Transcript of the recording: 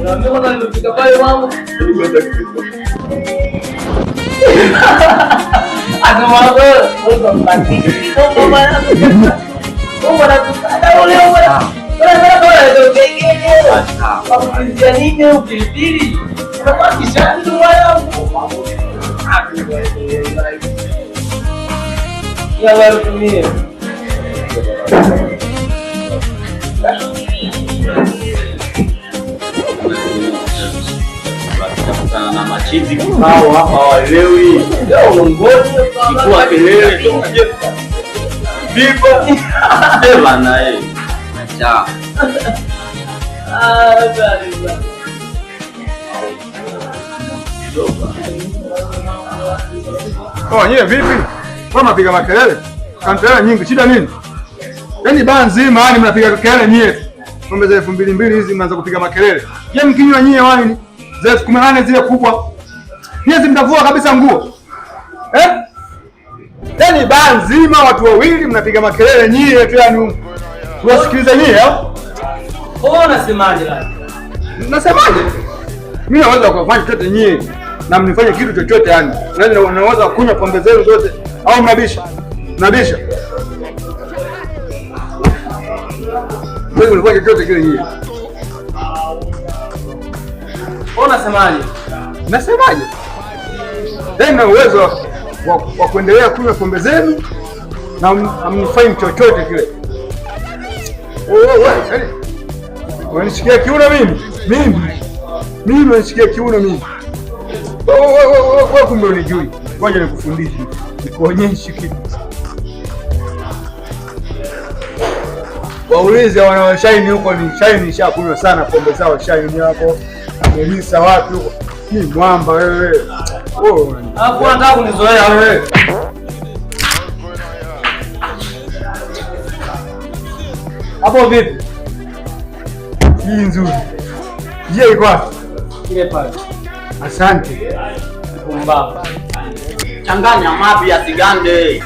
Mbona nimefika pale mama? Asema wewe mbaki. Mbona tunataka leo bwana. Bwana ukengele. Kwa nini ukipili? Unapata kishati tu wangu. Ya wewe tumie. Na machizi hao hapa waelewi. Leo ngoja kwa kelele tu. Vipo. Sema naye. Acha. Bali. Oh, yeye vipi? Kwa mapiga makelele? Kantelele nyingi, shida nini? Yaani baa nzima yani mnapiga kelele nyie. Ng'ombe za 2000 hizi mnaanza kupiga makelele. Yeye mkinywa nyie wani za 18 zile kubwa. Nyie mtavua kabisa nguo. Yaani baa nzima watu wawili mnapiga makelele nyie tu yani. Tuwasikilize nyie au? Wewe unasemaje la? Nasemaje? Mimi naweza kufanya chochote nyie na mnifanye kitu chochote yani. Naweza kunywa pombe zenu zote au mnabisha? Mnabisha? Wewe unafanya chochote kile nyie. Wewe unasemaje? Nasemaje? Tena uwezo wa kuendelea kunywa pombe zenu na mnifanye chochote kile. Wewe unanisikia kiuno mimi? Mimi unanisikia kiuno mimi? Wewe kumbe unijui. Ngoja nikufundishe. Nikuonyeshe kitu. Waulize wanaoshaini huko ni shaini shakunywa sana pombe zao shaini hapo. Melisa wapi huko? Ni mwamba wewe. Hapo unataka kunizoea wewe. Hapo vipi? Hii nzuri. Je, iko wapi? Ile pale. Asante. Kumbaba. Changanya mapi ya sigande.